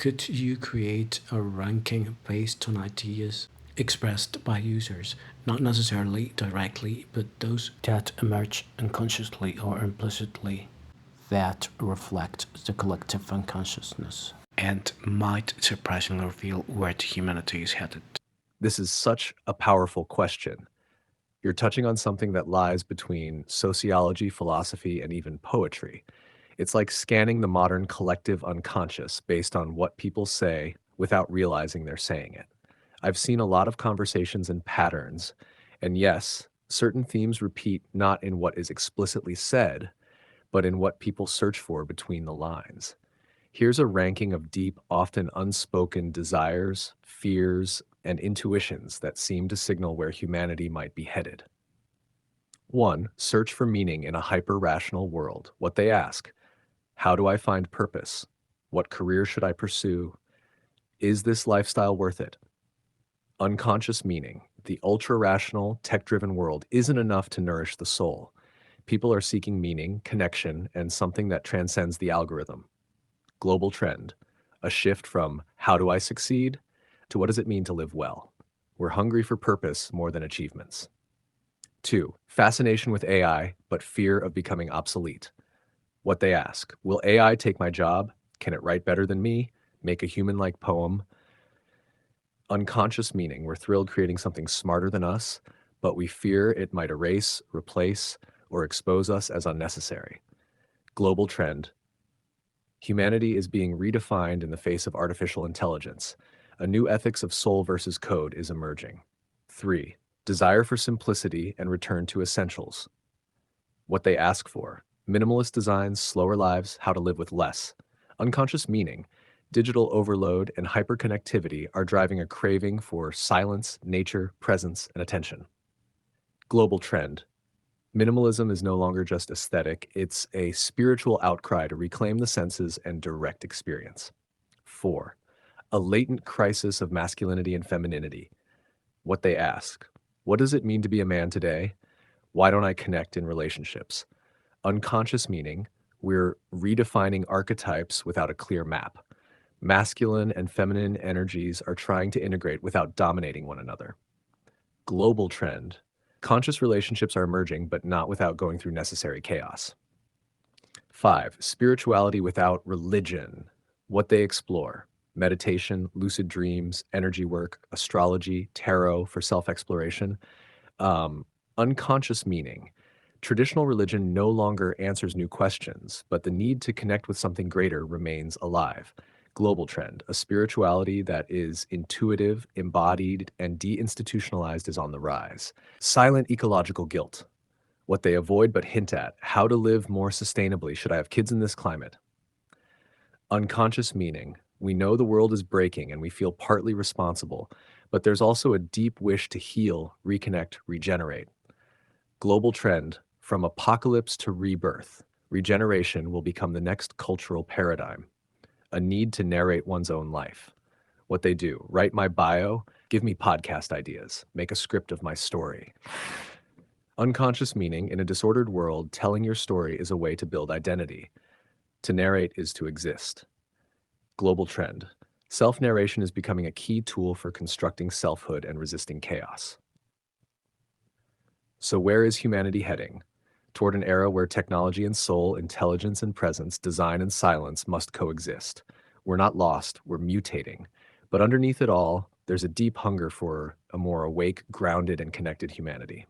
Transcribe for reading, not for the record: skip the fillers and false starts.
Could you create a ranking based on ideas expressed by users, not necessarily directly, but those that emerge unconsciously or implicitly that reflect the collective unconsciousness and might surprisingly reveal where the humanity is headed? This is such a powerful question. You're touching on something that lies between sociology, philosophy, and even poetry. It's like scanning the modern collective unconscious based on what people say without realizing they're saying it. I've seen a lot of conversations and patterns, and yes, certain themes repeat not in what is explicitly said, but in what people search for between the lines. Here's a ranking of deep, often unspoken desires, fears, and intuitions that seem to signal where humanity might be headed. 1. Search for meaning in a hyper-rational world. What they ask: how do I find purpose? What career should I pursue? Is this lifestyle worth it? Unconscious meaning. The ultra-rational, tech-driven world isn't enough to nourish the soul. People are seeking meaning, connection, and something that transcends the algorithm. Global trend. A shift from how do I succeed to what does it mean to live well. We're hungry for purpose more than achievements. 2. Fascination with AI, but fear of becoming obsolete. What they ask: will AI take my job? Can it write better than me? Make a human-like poem? Unconscious meaning. We're thrilled creating something smarter than us, but we fear it might erase, replace, or expose us as unnecessary. Global trend. Humanity is being redefined in the face of artificial intelligence. A new ethics of soul versus code is emerging. 3. Desire for simplicity and return to essentials. What they ask for: minimalist designs, slower lives, how to live with less. Unconscious meaning. Digital overload and hyperconnectivity are driving a craving for silence, nature, presence, and attention. Global trend. Minimalism is no longer just aesthetic, it's a spiritual outcry to reclaim the senses and direct experience. 4. A latent crisis of masculinity and femininity. What they ask: what does it mean to be a man today? Why don't I connect in relationships? Unconscious meaning. We're redefining archetypes without a clear map. Masculine and feminine energies are trying to integrate without dominating one another. Global trend. Conscious relationships are emerging, but not without going through necessary chaos. 5. Spirituality without religion. What they explore: meditation, lucid dreams, energy work, astrology, tarot for self-exploration. Unconscious meaning. Traditional religion no longer answers new questions, but the need to connect with something greater remains alive. Global trend. A spirituality that is intuitive, embodied, and deinstitutionalized is on the rise. Silent ecological guilt. What they avoid but hint at: how to live more sustainably. Should I have kids in this climate? Unconscious meaning. We know the world is breaking and we feel partly responsible, but there's also a deep wish to heal, reconnect, regenerate. Global trend. From apocalypse to rebirth. Regeneration will become the next cultural paradigm. A need to narrate one's own life. What they do: write my bio, give me podcast ideas, make a script of my story. Unconscious meaning. In a disordered world, telling your story is a way to build identity. To narrate is to exist. Global trend. Self-narration is becoming a key tool for constructing selfhood and resisting chaos. So where is humanity heading? Toward an era where technology and soul, intelligence and presence, design and silence must coexist. We're not lost, we're mutating. But underneath it all, there's a deep hunger for a more awake, grounded, and connected humanity.